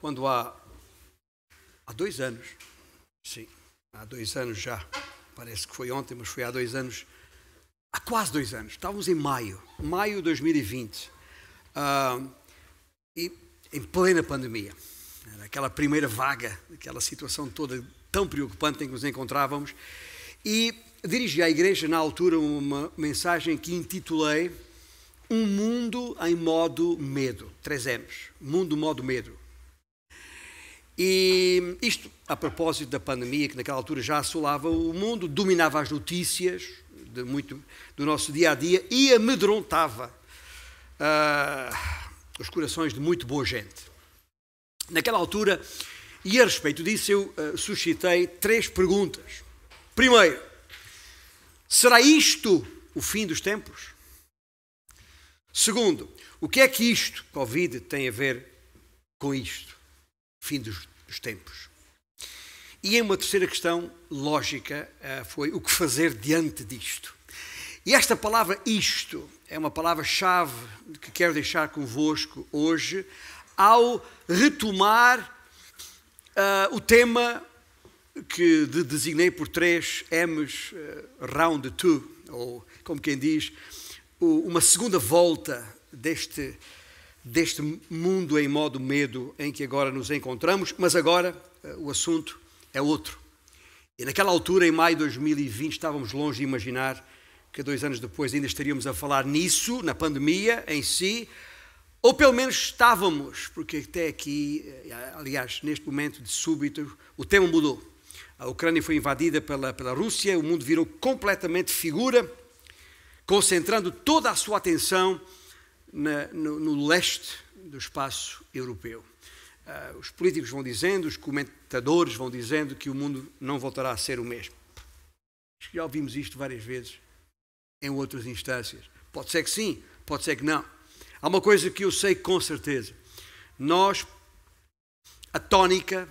quando há 2 anos, sim, há 2 anos já, parece que foi ontem, mas foi há 2 anos, há quase 2 anos, estávamos em maio de 2020, e em plena pandemia, aquela primeira vaga, aquela situação toda tão preocupante em que nos encontrávamos, e dirigi à igreja na altura uma mensagem que intitulei Um Mundo em Modo Medo, 3 M's, Mundo Modo Medo. E isto a propósito da pandemia, que naquela altura já assolava o mundo, dominava as notícias do nosso dia-a-dia e amedrontava os corações de muito boa gente. Naquela altura, e a respeito disso, eu suscitei 3 perguntas. Primeiro, será isto o fim dos tempos? Segundo, o que é que isto, Covid, tem a ver com isto? Fim dos tempos. E em uma terceira questão lógica foi o que fazer diante disto. E esta palavra isto é uma palavra-chave que quero deixar convosco hoje ao retomar o tema que designei por 3 M's, round 2, ou como quem diz, uma segunda volta deste mundo em modo medo em que agora nos encontramos, mas agora o assunto é outro. E naquela altura, em maio de 2020, estávamos longe de imaginar que 2 anos depois ainda estaríamos a falar nisso, na pandemia em si, ou pelo menos estávamos, porque até aqui, aliás, neste momento de súbito, o tema mudou. A Ucrânia foi invadida pela Rússia, o mundo virou completamente figura, concentrando toda a sua atenção no leste do espaço europeu. Os políticos vão dizendo, os comentadores vão dizendo que o mundo não voltará a ser o mesmo. Já ouvimos isto várias vezes, em outras instâncias. Pode ser que sim, pode ser que não. Há uma coisa que eu sei com certeza. A tónica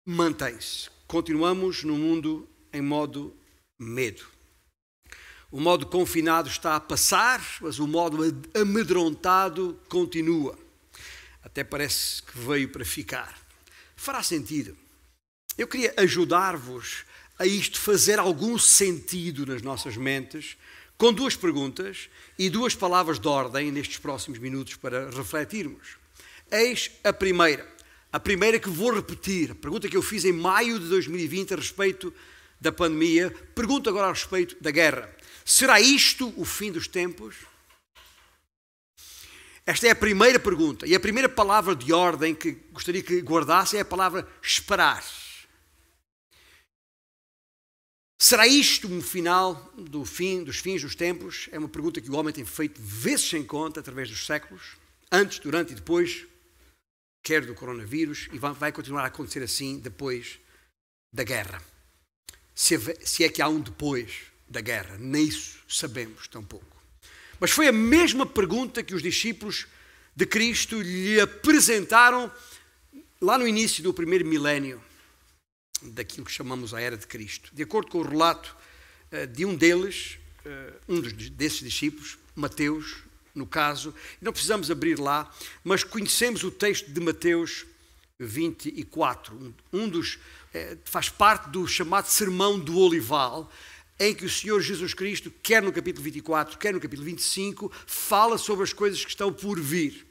mantém-se. Continuamos no mundo em modo medo. O modo confinado está a passar, mas o modo amedrontado continua. Até parece que veio para ficar. Fará sentido. Eu queria ajudar-vos a isto fazer algum sentido nas nossas mentes, com 2 perguntas e 2 palavras de ordem nestes próximos minutos para refletirmos. Eis a primeira que vou repetir, a pergunta que eu fiz em maio de 2020 a respeito da pandemia, pergunto agora a respeito da guerra. Será isto o fim dos tempos? Esta é a primeira pergunta. E a primeira palavra de ordem que gostaria que guardasse é a palavra esperar. Será isto o final dos fins dos tempos? É uma pergunta que o homem tem feito vezes sem conta, através dos séculos, antes, durante e depois, quer do coronavírus, e vai continuar a acontecer assim depois da guerra. Se é que há um depois da guerra, nem isso sabemos tampouco. Mas foi a mesma pergunta que os discípulos de Cristo lhe apresentaram lá no início do primeiro milénio, daquilo que chamamos a Era de Cristo. De acordo com o relato de um deles, desses discípulos, Mateus, no caso, não precisamos abrir lá, mas conhecemos o texto de Mateus 24, faz parte do chamado Sermão do Olival, em que o Senhor Jesus Cristo, quer no capítulo 24, quer no capítulo 25, fala sobre as coisas que estão por vir.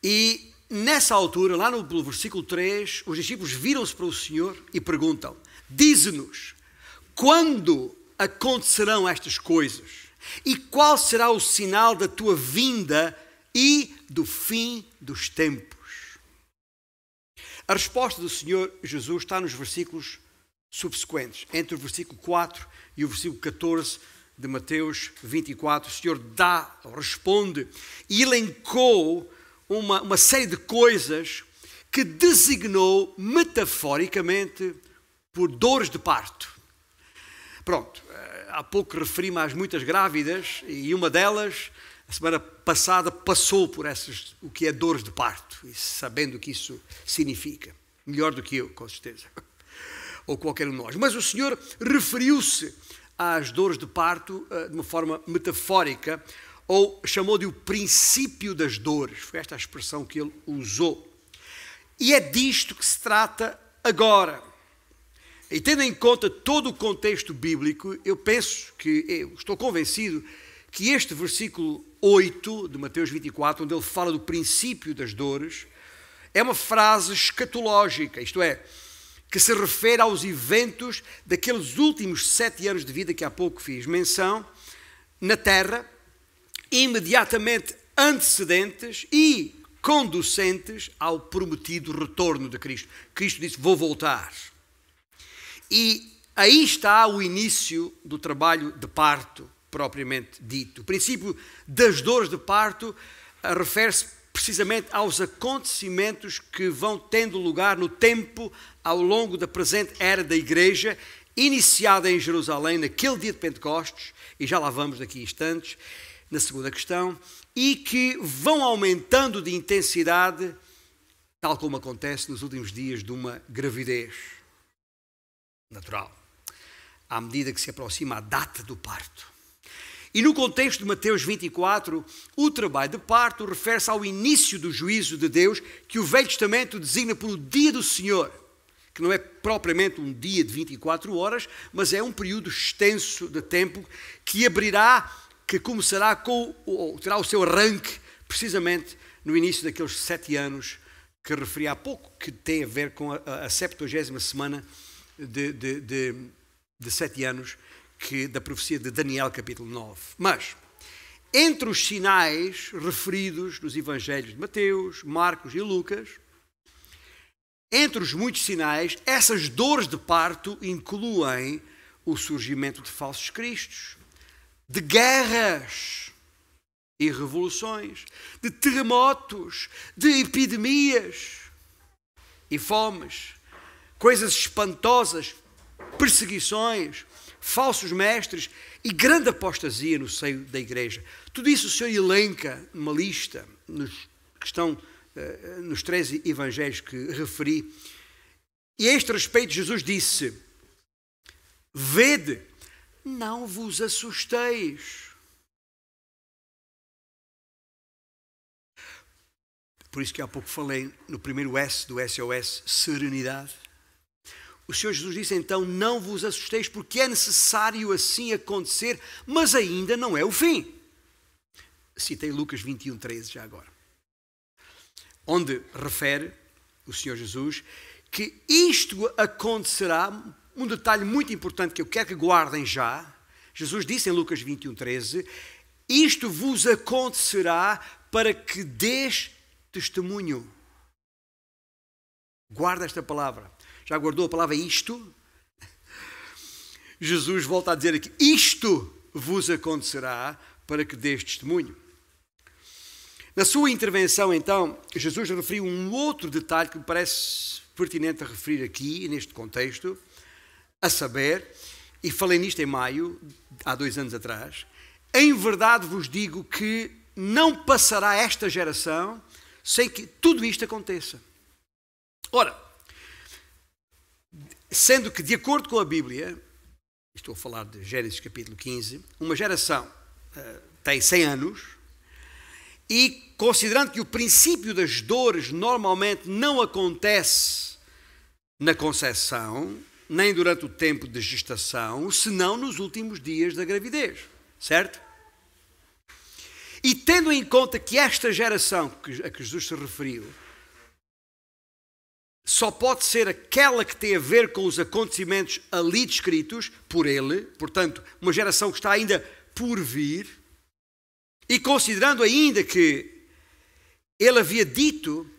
E nessa altura, lá no versículo 3, os discípulos viram-se para o Senhor e perguntam: dize-nos, quando acontecerão estas coisas? E qual será o sinal da tua vinda e do fim dos tempos? A resposta do Senhor Jesus está nos versículos subsequentes, entre o versículo 4 e o versículo 14 de Mateus 24. O Senhor responde e elencou uma série de coisas que designou metaforicamente por dores de parto. Pronto, há pouco referi-me às muitas grávidas e uma delas, a semana passada, passou por o que é dores de parto, e sabendo o que isso significa. Melhor do que eu, com certeza. Ou qualquer um de nós. Mas o Senhor referiu-se às dores de parto de uma forma metafórica, ou chamou de o princípio das dores. Foi esta a expressão que ele usou. E é disto que se trata agora. E tendo em conta todo o contexto bíblico, eu estou convencido que este versículo 8 de Mateus 24, onde ele fala do princípio das dores, é uma frase escatológica, isto é, que se refere aos eventos daqueles últimos 7 anos de vida que há pouco fiz menção, na terra, imediatamente antecedentes e conducentes ao prometido retorno de Cristo. Cristo disse, vou voltar. E aí está o início do trabalho de parto, propriamente dito. O princípio das dores de parto refere-se precisamente aos acontecimentos que vão tendo lugar no tempo ao longo da presente era da Igreja, iniciada em Jerusalém naquele dia de Pentecostes, e já lá vamos daqui a instantes, na segunda questão, e que vão aumentando de intensidade, tal como acontece nos últimos dias de uma gravidez natural, à medida que se aproxima a data do parto. E no contexto de Mateus 24, o trabalho de parto refere-se ao início do juízo de Deus, que o Velho Testamento designa por o dia do Senhor, que não é propriamente um dia de 24 horas, mas é um período extenso de tempo que abrirá, que começará ou terá o seu arranque precisamente no início daqueles 7 anos que referi há pouco, que tem a ver com a 70ª semana de 7 anos da profecia de Daniel, capítulo 9. Mas, entre os sinais referidos nos evangelhos de Mateus, Marcos e Lucas, entre os muitos sinais, essas dores de parto incluem o surgimento de falsos cristos, de guerras e revoluções, de terremotos, de epidemias e fomes, coisas espantosas, perseguições, falsos mestres e grande apostasia no seio da igreja. Tudo isso o Senhor elenca numa lista que estão nos 3 evangelhos que referi. E a este respeito Jesus disse, vede, não vos assusteis. Por isso que há pouco falei no primeiro S do SOS, serenidade. O Senhor Jesus disse então, não vos assusteis, porque é necessário assim acontecer, mas ainda não é o fim. Citei Lucas 21:13 já agora. Onde refere o Senhor Jesus que isto acontecerá, um detalhe muito importante que eu quero que guardem já. Jesus disse em Lucas 21:13, isto vos acontecerá para que dês testemunho. Guarda esta palavra. Já guardou a palavra isto? Jesus volta a dizer aqui, isto vos acontecerá para que dês testemunho. Na sua intervenção, então, Jesus referiu um outro detalhe que me parece pertinente a referir aqui, neste contexto, a saber, e falei nisto em maio, há 2 anos atrás, em verdade vos digo que não passará esta geração sem que tudo isto aconteça. Ora, sendo que, de acordo com a Bíblia, estou a falar de Gênesis capítulo 15, uma geração tem 100 anos, e considerando que o princípio das dores normalmente não acontece na concepção, nem durante o tempo de gestação, senão nos últimos dias da gravidez, certo? E tendo em conta que esta geração a que Jesus se referiu, só pode ser aquela que tem a ver com os acontecimentos ali descritos por ele, portanto, uma geração que está ainda por vir, e considerando ainda que ele havia dito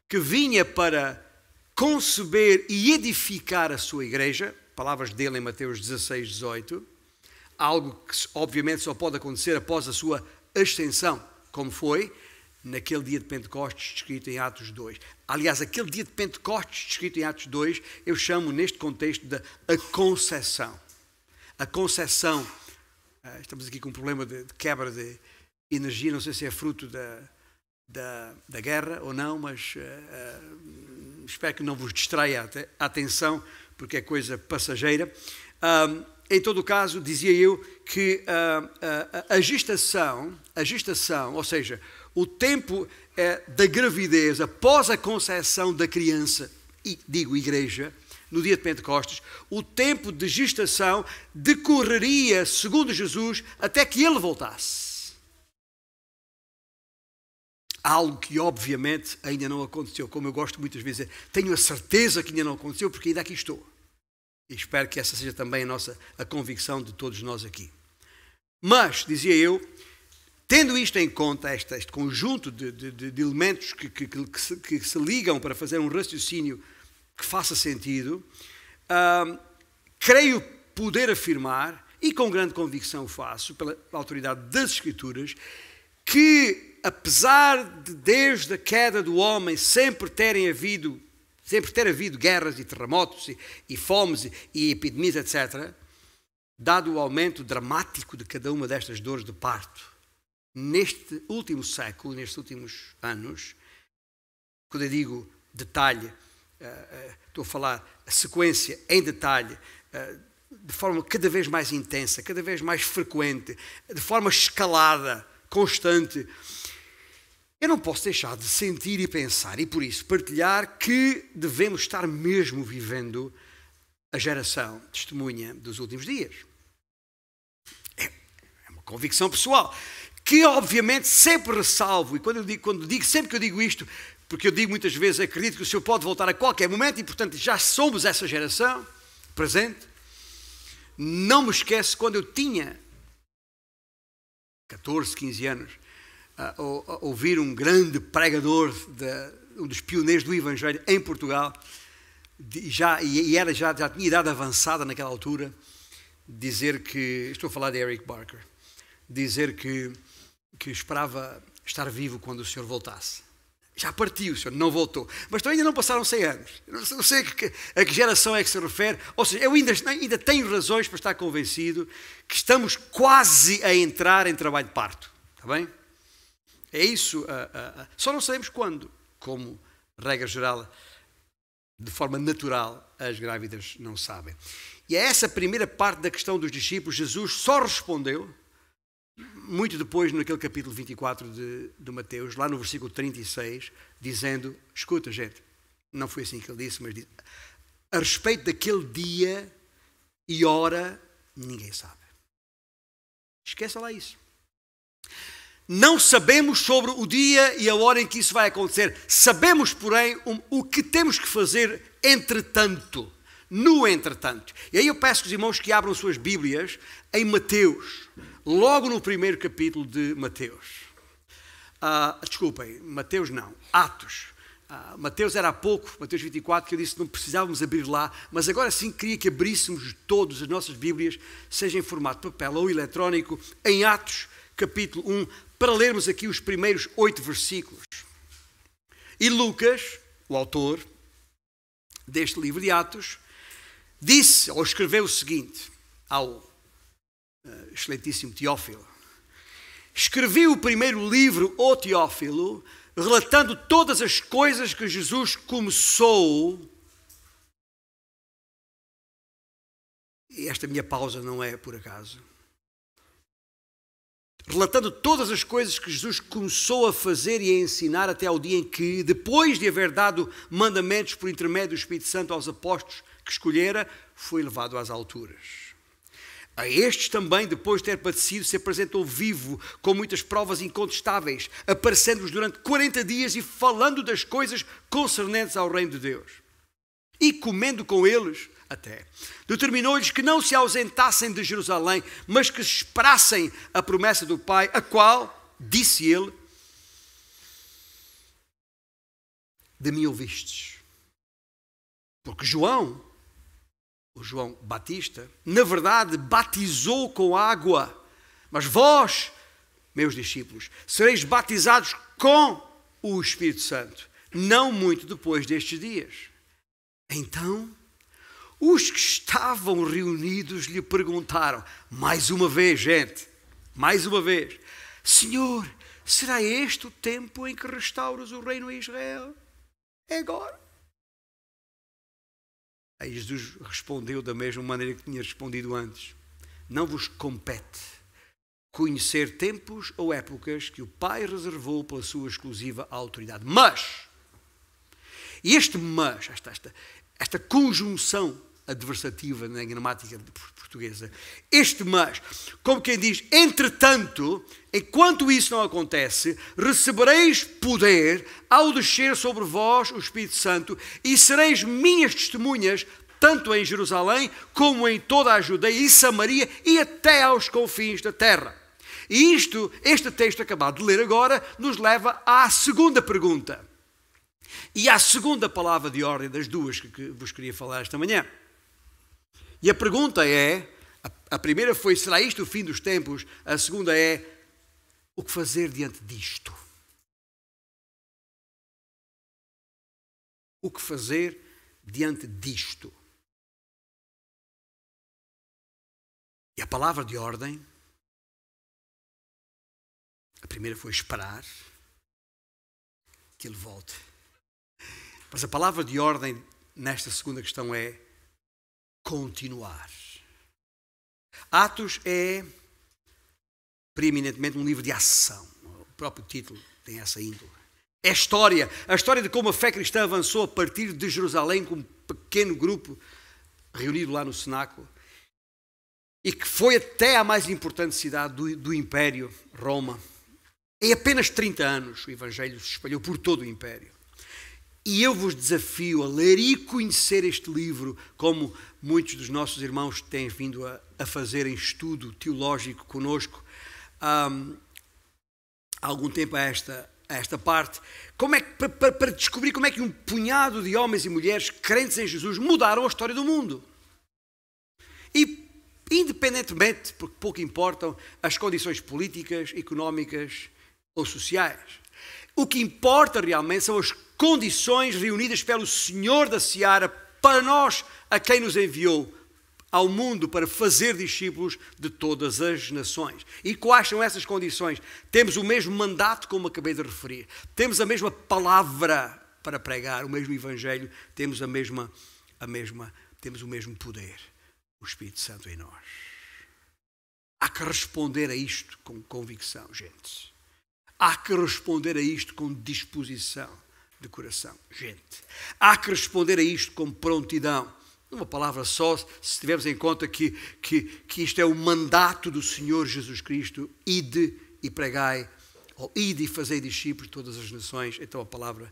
que vinha para conceber e edificar a sua igreja, palavras dele em Mateus 16:18, algo que obviamente só pode acontecer após a sua ascensão, como foi naquele dia de Pentecostes descrito em Atos 2. Aliás, aquele dia de Pentecostes descrito em Atos 2, eu chamo neste contexto de a concessão. A concessão, estamos aqui com um problema de quebra de energia, não sei se é fruto da guerra ou não, mas espero que não vos distraia a atenção, porque é coisa passageira. em todo o caso, dizia eu que a gestação, ou seja, o tempo da gravidez após a concepção da criança, e digo igreja, no dia de Pentecostes, o tempo de gestação decorreria, segundo Jesus, até que ele voltasse. Algo que obviamente ainda não aconteceu, como eu gosto muitas vezes de dizer, tenho a certeza que ainda não aconteceu porque ainda aqui estou. E espero que essa seja também a convicção de todos nós aqui. Mas, dizia eu, tendo isto em conta, este conjunto de elementos que se ligam para fazer um raciocínio que faça sentido, creio poder afirmar, e com grande convicção faço, pela autoridade das Escrituras, que apesar de desde a queda do homem sempre ter havido guerras e terremotos e fomes e epidemias, etc., dado o aumento dramático de cada uma destas dores de parto, neste último século, nestes últimos anos, quando eu digo detalhe, estou a falar a sequência em detalhe, de forma cada vez mais intensa, cada vez mais frequente, de forma escalada, constante, eu não posso deixar de sentir e pensar, e por isso partilhar, que devemos estar mesmo vivendo a geração testemunha dos últimos dias. É uma convicção pessoal, que obviamente sempre ressalvo, e sempre que eu digo isto, porque eu digo muitas vezes, acredito que o Senhor pode voltar a qualquer momento, e portanto já somos essa geração presente. Não me esqueço quando eu tinha 14, 15 anos, a ouvir um grande pregador, um dos pioneiros do Evangelho em Portugal, já tinha idade avançada naquela altura, dizer que, estou a falar de Eric Barker, dizer que esperava estar vivo quando o Senhor voltasse. Já partiu, o Senhor não voltou. Mas ainda não passaram 100 anos. Não sei a que geração é que se refere. Ou seja, eu ainda tenho razões para estar convencido que estamos quase a entrar em trabalho de parto. Está bem? É isso. Só não sabemos quando. Como regra geral, de forma natural, as grávidas não sabem. E é essa primeira parte da questão dos discípulos. Jesus só respondeu muito depois, naquele capítulo 24 de Mateus, lá no versículo 36, dizendo, escuta gente, não foi assim que ele disse, mas diz, a respeito daquele dia e hora, ninguém sabe. Esqueça lá isso. Não sabemos sobre o dia e a hora em que isso vai acontecer. Sabemos, porém, o que temos que fazer entretanto. No entretanto. E aí eu peço que os irmãos que abram suas Bíblias em Mateus, logo no primeiro capítulo de Mateus. Desculpem, Mateus não, Atos. Mateus era há pouco, Mateus 24, que eu disse que não precisávamos abrir lá, mas agora sim queria que abríssemos todas as nossas Bíblias, seja em formato de papel ou eletrónico, em Atos, capítulo 1, para lermos aqui os primeiros 8 versículos. E Lucas, o autor deste livro de Atos, disse ou escreveu o seguinte ao excelentíssimo Teófilo: escrevi o primeiro livro, ó Teófilo, relatando todas as coisas que Jesus começou. E esta minha pausa não é por acaso. Relatando todas as coisas que Jesus começou a fazer e a ensinar até ao dia em que, depois de haver dado mandamentos por intermédio do Espírito Santo aos apóstolos que escolhera, foi levado às alturas. A estes também, depois de ter padecido, se apresentou vivo, com muitas provas incontestáveis, aparecendo-nos durante 40 dias e falando das coisas concernentes ao reino de Deus. E comendo com eles, até, determinou-lhes que não se ausentassem de Jerusalém, mas que esperassem a promessa do Pai, a qual, disse ele, de mim ouvistes. Porque João, o João Batista, na verdade batizou com água, mas vós, meus discípulos, sereis batizados com o Espírito Santo, não muito depois destes dias. Então, os que estavam reunidos lhe perguntaram, mais uma vez, gente, mais uma vez, Senhor, será este o tempo em que restauras o reino a Israel? É agora. Aí Jesus respondeu da mesma maneira que tinha respondido antes. não vos compete conhecer tempos ou épocas que o Pai reservou pela sua exclusiva autoridade. Mas, e este mas, esta conjunção adversativa na gramática portuguesa, este mas, como quem diz, entretanto, enquanto isso não acontece, recebereis poder ao descer sobre vós o Espírito Santo e sereis minhas testemunhas, tanto em Jerusalém como em toda a Judeia e Samaria e até aos confins da terra. E este texto acabado de ler agora, nos leva à segunda pergunta. E à segunda palavra de ordem das duas que vos queria falar esta manhã. E a pergunta é, a primeira foi, será isto o fim dos tempos? A segunda é, o que fazer diante disto? O que fazer diante disto? E a palavra de ordem, a primeira foi esperar que ele volte. Mas a palavra de ordem nesta segunda questão é continuar. Atos é preeminentemente um livro de ação. O próprio título tem essa índole. É a história de como a fé cristã avançou a partir de Jerusalém com um pequeno grupo reunido lá no cenáculo e que foi até à mais importante cidade do Império, Roma. Em apenas 30 anos o Evangelho se espalhou por todo o Império. E eu vos desafio a ler e conhecer este livro, como muitos dos nossos irmãos têm vindo a fazer em estudo teológico conosco há algum tempo a esta parte, como é que, para descobrir como é que um punhado de homens e mulheres crentes em Jesus mudaram a história do mundo. E independentemente, porque pouco importam as condições políticas, económicas ou sociais, o que importa realmente são as condições reunidas pelo Senhor da Seara para nós, a quem nos enviou ao mundo para fazer discípulos de todas as nações. E quais são essas condições? Temos o mesmo mandato, como acabei de referir. Temos a mesma palavra para pregar, o mesmo Evangelho. Temos temos o mesmo poder, o Espírito Santo em nós. Há que responder a isto com convicção, gente. Há que responder a isto com disposição de coração, gente. Há que responder a isto com prontidão. Uma palavra só, se tivermos em conta que isto é o mandato do Senhor Jesus Cristo, ide e pregai, ou ide e fazei discípulos de todas as nações. Então a palavra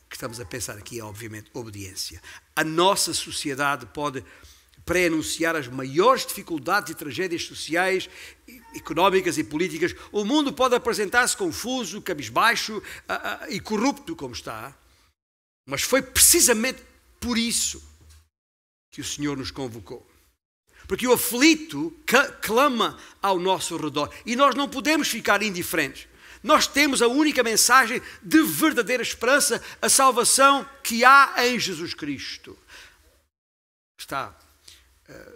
que estamos a pensar aqui é obviamente obediência. A nossa sociedade pode pré-anunciar as maiores dificuldades e tragédias sociais, económicas e políticas. O mundo pode apresentar-se confuso, cabisbaixo e corrupto como está. Mas foi precisamente por isso que o Senhor nos convocou. Porque o aflito clama ao nosso redor e nós não podemos ficar indiferentes. Nós temos a única mensagem de verdadeira esperança, a salvação que há em Jesus Cristo.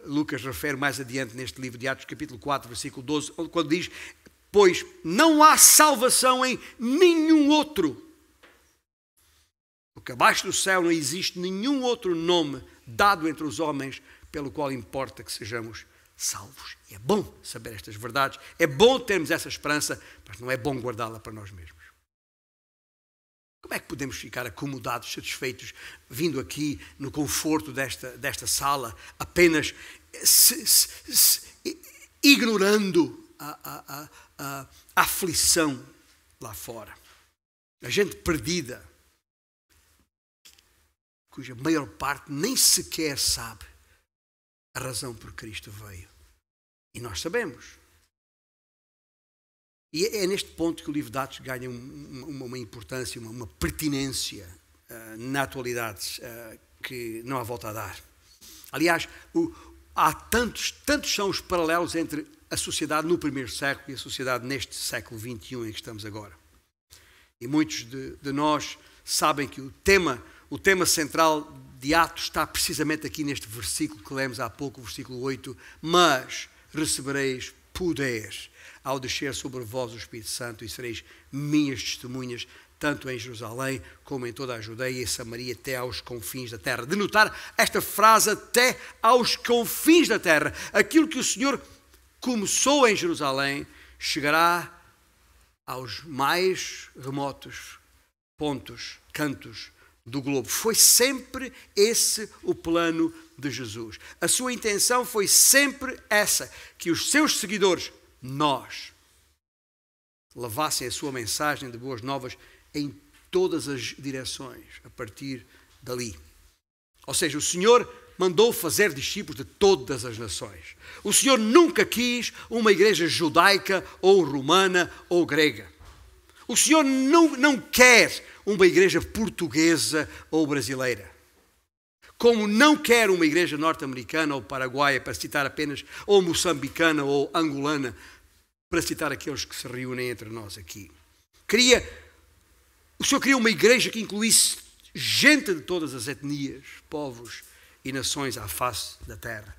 Lucas refere mais adiante neste livro de Atos, capítulo 4, versículo 12, quando diz, pois não há salvação em nenhum outro. Porque abaixo do céu não existe nenhum outro nome dado entre os homens pelo qual importa que sejamos salvos. E é bom saber estas verdades, é bom termos essa esperança, mas não é bom guardá-la para nós mesmos. Como é que podemos ficar acomodados, satisfeitos, vindo aqui no conforto desta sala, apenas ignorando a aflição lá fora? A gente perdida, cuja maior parte nem sequer sabe a razão por que Cristo veio. E nós sabemos. E é neste ponto que o livro de Atos ganha uma importância, uma pertinência na atualidade que não há volta a dar. Aliás, há tantos são os paralelos entre a sociedade no primeiro século e a sociedade neste século XXI em que estamos agora. E muitos de nós sabem que o tema central de Atos está precisamente aqui neste versículo que lemos há pouco, o versículo 8. Mas recebereis poder ao descer sobre vós o Espírito Santo e sereis minhas testemunhas, tanto em Jerusalém como em toda a Judeia e Samaria, até aos confins da terra. De notar esta frase, até aos confins da terra. Aquilo que o Senhor começou em Jerusalém chegará aos mais remotos pontos, cantos do globo. Foi sempre esse o plano de Jesus. A sua intenção foi sempre essa, que os seus seguidores, nós, levassem a sua mensagem de boas novas em todas as direções, a partir dali. Ou seja, o Senhor mandou fazer discípulos de todas as nações. O Senhor nunca quis uma igreja judaica ou romana ou grega. O Senhor não quer uma igreja portuguesa ou brasileira. Como não quer uma igreja norte-americana ou paraguaia, para citar apenas, ou moçambicana ou angolana, para citar aqueles que se reúnem entre nós aqui. O Senhor queria uma igreja que incluísse gente de todas as etnias, povos e nações à face da terra.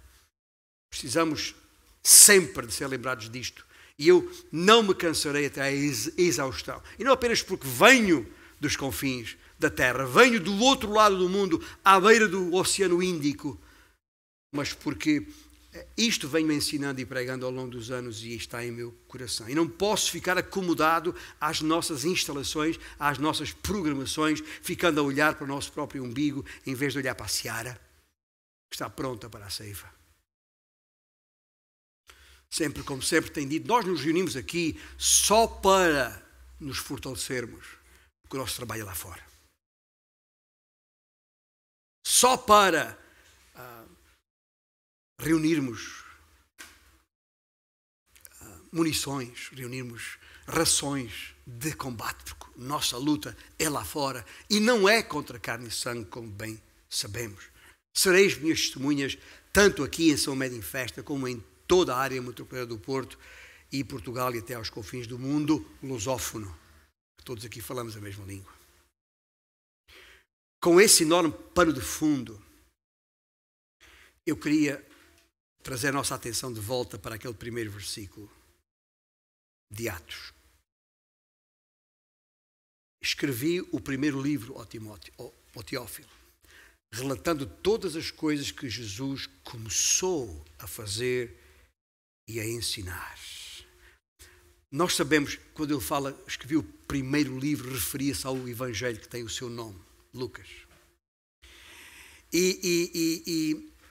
Precisamos sempre de ser lembrados disto. E eu não me cansarei até a exaustão. E não apenas porque venho dos confins da terra, venho do outro lado do mundo, à beira do Oceano Índico, mas porque isto venho ensinando e pregando ao longo dos anos e está em meu coração. E não posso ficar acomodado às nossas instalações, às nossas programações, ficando a olhar para o nosso próprio umbigo, em vez de olhar para a seara, que está pronta para a ceifa. Sempre, como sempre tem dito, nós nos reunimos aqui só para nos fortalecermos, porque o nosso trabalho é lá fora. Só para reunirmos munições, reunirmos rações de combate, porque nossa luta é lá fora e não é contra carne e sangue, como bem sabemos. Sereis minhas testemunhas, tanto aqui em São Médio em Festa, como em toda a área metropolitana do Porto e Portugal e até aos confins do mundo lusófono. Todos aqui falamos a mesma língua. Com esse enorme pano de fundo, eu queria trazer a nossa atenção de volta para aquele primeiro versículo de Atos. Escrevi o primeiro livro ao Teófilo, relatando todas as coisas que Jesus começou a fazer e a ensinar. Nós sabemos, quando ele fala, escrevi o primeiro livro, referia-se ao Evangelho que tem o seu nome, Lucas.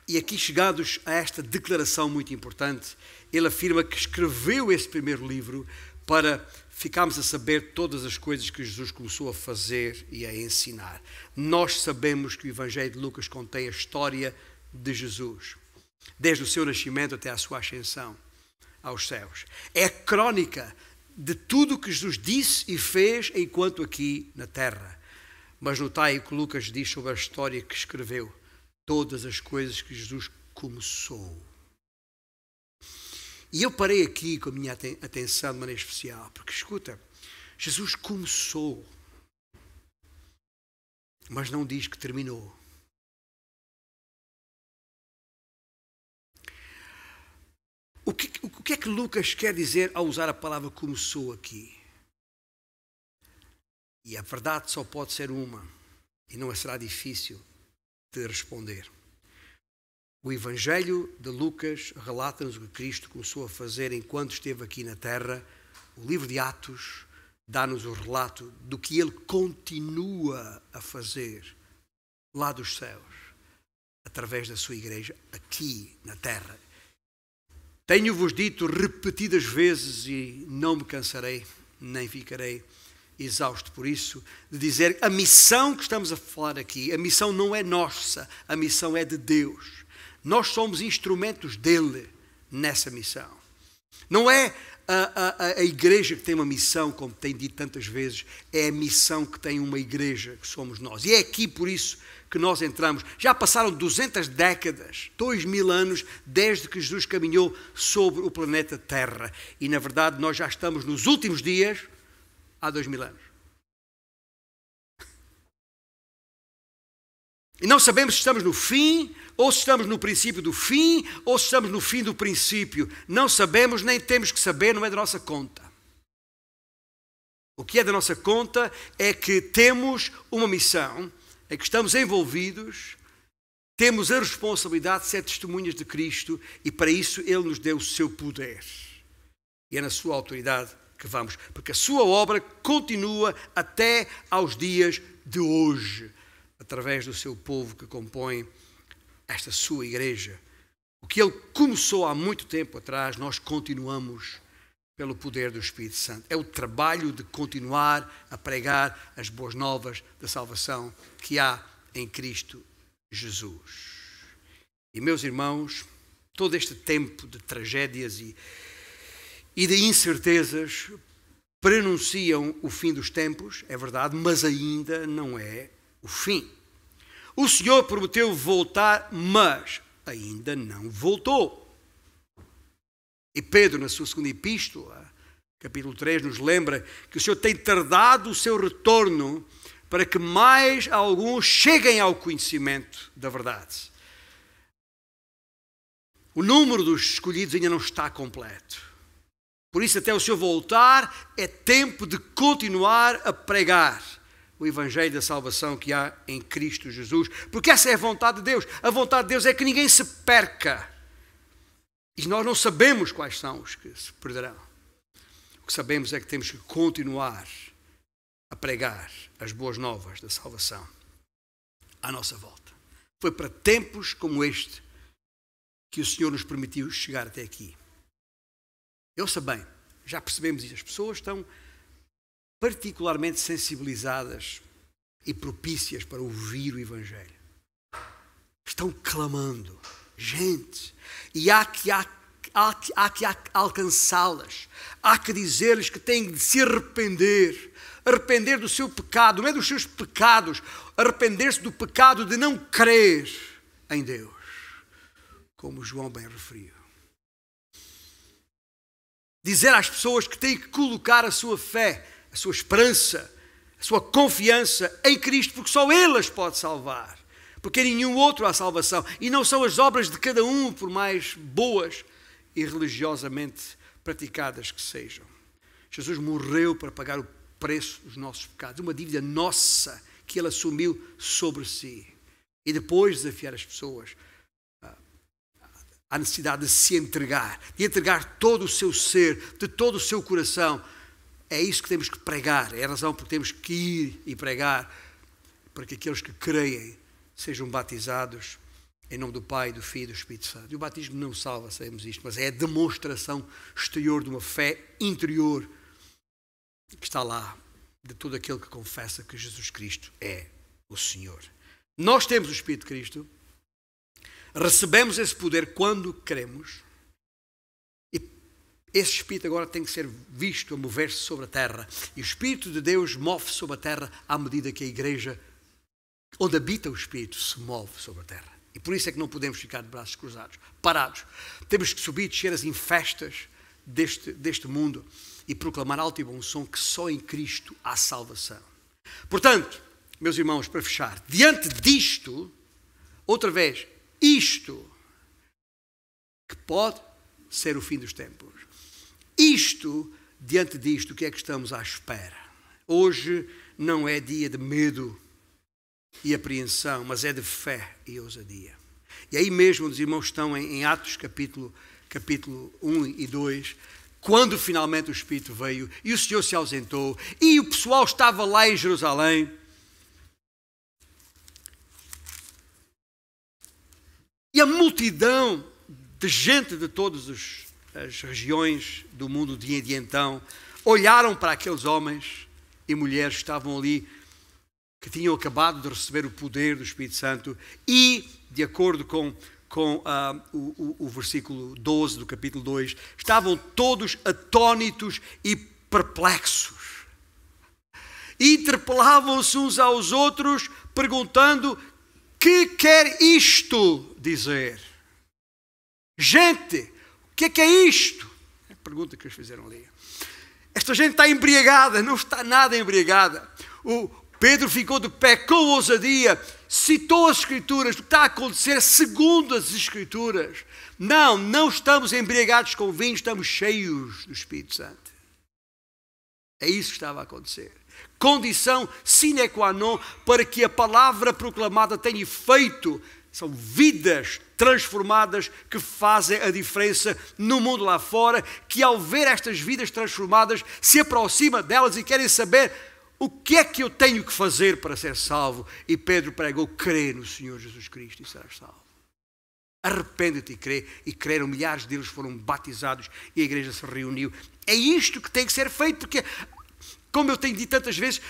E aqui, chegados a esta declaração muito importante, ele afirma que escreveu esse primeiro livro para ficarmos a saber todas as coisas que Jesus começou a fazer e a ensinar. Nós sabemos que o Evangelho de Lucas contém a história de Jesus, desde o seu nascimento até a sua ascensão aos céus. É a crónica de tudo o que Jesus disse e fez enquanto aqui na terra. Mas notai o que Lucas diz sobre a história que escreveu. Todas as coisas que Jesus começou. E eu parei aqui com a minha atenção de maneira especial, porque escuta, Jesus começou, mas não diz que terminou. O que é que Lucas quer dizer ao usar a palavra começou aqui? E a verdade só pode ser uma, e não será difícil de responder. O Evangelho de Lucas relata-nos o que Cristo começou a fazer enquanto esteve aqui na terra. O livro de Atos dá-nos o relato do que ele continua a fazer lá dos céus, através da sua igreja aqui na terra. Tenho-vos dito repetidas vezes e não me cansarei, nem ficarei exausto por isso, de dizer a missão que estamos a falar aqui, a missão não é nossa, a missão é de Deus. Nós somos instrumentos dele nessa missão. Não é a igreja que tem uma missão, como tem dito tantas vezes, é a missão que tem uma igreja, que somos nós. E é aqui por isso que nós entramos. Já passaram 200 décadas, 2000 anos, desde que Jesus caminhou sobre o planeta Terra. E, na verdade, nós já estamos nos últimos dias, há 2000 anos. E não sabemos se estamos no fim, ou se estamos no princípio do fim, ou se estamos no fim do princípio. Não sabemos, nem temos que saber, não é da nossa conta. O que é da nossa conta é que temos uma missão, é que estamos envolvidos, temos a responsabilidade de ser testemunhas de Cristo e para isso Ele nos deu o seu poder. E é na sua autoridade que vamos, porque a sua obra continua até aos dias de hoje, através do seu povo que compõe esta sua igreja. O que Ele começou há muito tempo atrás, nós continuamos pelo poder do Espírito Santo. É o trabalho de continuar a pregar as boas novas da salvação que há em Cristo Jesus. E meus irmãos, todo este tempo de tragédias e de incertezas prenunciam o fim dos tempos, é verdade, mas ainda não é o fim. O Senhor prometeu voltar, mas ainda não voltou. E Pedro, na sua segunda epístola, capítulo 3, nos lembra que o Senhor tem tardado o seu retorno para que mais alguns cheguem ao conhecimento da verdade. O número dos escolhidos ainda não está completo. Por isso, até o Senhor voltar, é tempo de continuar a pregar o Evangelho da salvação que há em Cristo Jesus. Porque essa é a vontade de Deus. A vontade de Deus é que ninguém se perca. E nós não sabemos quais são os que se perderão. O que sabemos é que temos que continuar a pregar as boas novas da salvação à nossa volta. Foi para tempos como este que o Senhor nos permitiu chegar até aqui. Eu sei bem, já percebemos isso. As pessoas estão particularmente sensibilizadas e propícias para ouvir o Evangelho. Estão clamando. Gente, e há que alcançá-las, há que dizer-lhes que têm de se arrepender do seu pecado, não é dos seus pecados, arrepender-se do pecado de não crer em Deus, como João bem referiu. Dizer às pessoas que têm que colocar a sua fé, a sua esperança, a sua confiança em Cristo, porque só Ele as pode salvar. Porque em nenhum outro há salvação. E não são as obras de cada um, por mais boas e religiosamente praticadas que sejam. Jesus morreu para pagar o preço dos nossos pecados. Uma dívida nossa que Ele assumiu sobre si. E depois desafiar as pessoas à necessidade de se entregar. De entregar todo o seu ser, de todo o seu coração. É isso que temos que pregar. É a razão por que temos que ir e pregar. Para que aqueles que creem sejam batizados em nome do Pai, do Filho e do Espírito Santo. E o batismo não salva, sabemos isto, mas é a demonstração exterior de uma fé interior que está lá, de todo aquele que confessa que Jesus Cristo é o Senhor. Nós temos o Espírito de Cristo, recebemos esse poder quando queremos, e esse Espírito agora tem que ser visto a mover-se sobre a terra. E o Espírito de Deus move-se sobre a terra à medida que a Igreja, onde habita o Espírito, se move sobre a terra. E por isso é que não podemos ficar de braços cruzados, parados. Temos que subir e descer as infestas deste mundo e proclamar alto e bom som que só em Cristo há salvação. Portanto, meus irmãos, para fechar, diante disto, outra vez, isto, que pode ser o fim dos tempos. Isto, diante disto, o que é que estamos à espera? Hoje não é dia de medo e apreensão, mas é de fé e ousadia. E aí mesmo os irmãos estão em Atos capítulo 1 e 2, quando finalmente o Espírito veio e o Senhor se ausentou e o pessoal estava lá em Jerusalém. E a multidão de gente de todas as regiões do mundo de então olharam para aqueles homens e mulheres que estavam ali, que tinham acabado de receber o poder do Espírito Santo e, de acordo com o versículo 12 do capítulo 2, estavam todos atónitos e perplexos. E interpelavam-se uns aos outros, perguntando: que quer isto dizer? Gente, o que é isto? É a pergunta que eles fizeram ali. Esta gente está embriagada, não está nada embriagada. O Pedro ficou de pé com ousadia, citou as Escrituras, o que está a acontecer segundo as Escrituras. Não estamos embriagados com vinho, estamos cheios do Espírito Santo. É isso que estava a acontecer. Condição sine qua non para que a palavra proclamada tenha efeito. São vidas transformadas que fazem a diferença no mundo lá fora, que ao ver estas vidas transformadas se aproxima delas e querem saber o que é que eu tenho que fazer para ser salvo. E Pedro pregou: crê no Senhor Jesus Cristo e serás salvo. Arrepende-te e crê. E creram, milhares deles foram batizados e a igreja se reuniu. É isto que tem que ser feito, porque, como eu tenho dito tantas vezes,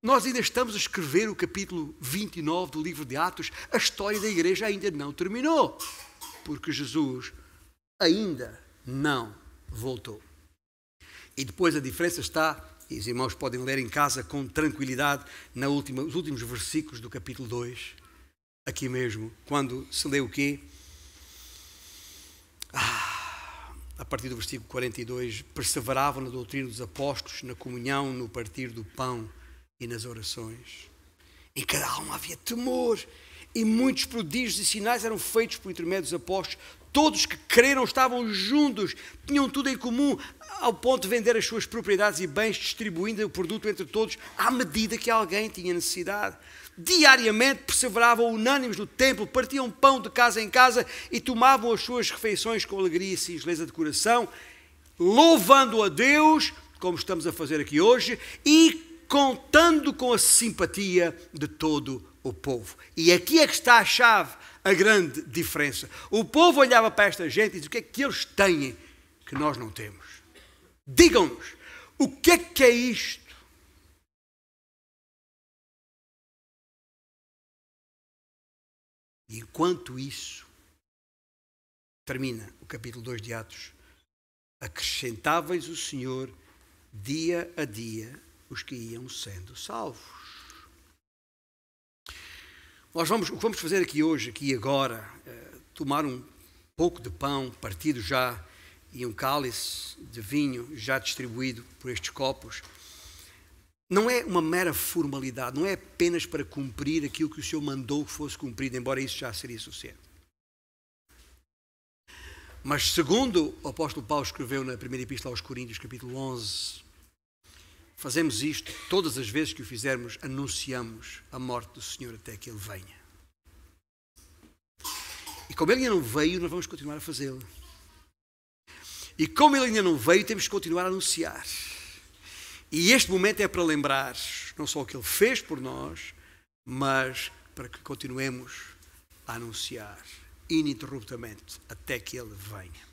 nós ainda estamos a escrever o capítulo 29 do livro de Atos. A história da igreja ainda não terminou, porque Jesus ainda não voltou. E depois a diferença está, e os irmãos podem ler em casa com tranquilidade, nos últimos versículos do capítulo 2, aqui mesmo, quando se lê o quê? A partir do versículo 42, perseveravam na doutrina dos apóstolos, na comunhão, no partir do pão e nas orações. Em cada alma havia temor, e muitos prodígios e sinais eram feitos por intermédio dos apóstolos. Todos que creram estavam juntos, tinham tudo em comum, ao ponto de vender as suas propriedades e bens, distribuindo o produto entre todos, à medida que alguém tinha necessidade. Diariamente perseveravam unânimes no templo, partiam pão de casa em casa e tomavam as suas refeições com alegria e singeleza de coração, louvando a Deus, como estamos a fazer aqui hoje, e contando com a simpatia de todo o povo. E aqui é que está a chave, a grande diferença. O povo olhava para esta gente e dizia: o que é que eles têm que nós não temos? Digam-nos, o que é isto? E enquanto isso, termina o capítulo 2 de Atos, acrescentáveis o Senhor dia a dia os que iam sendo salvos. O que vamos fazer aqui hoje, aqui agora, tomar um pouco de pão partido já e um cálice de vinho já distribuído por estes copos, não é uma mera formalidade, não é apenas para cumprir aquilo que o Senhor mandou que fosse cumprido, embora isso já seria suficiente. Mas segundo o apóstolo Paulo escreveu na primeira epístola aos Coríntios, capítulo 11, fazemos isto todas as vezes que o fizermos, anunciamos a morte do Senhor até que Ele venha. E como Ele ainda não veio, nós vamos continuar a fazê-lo. E como Ele ainda não veio, temos que continuar a anunciar. E este momento é para lembrar não só o que Ele fez por nós, mas para que continuemos a anunciar ininterruptamente até que Ele venha.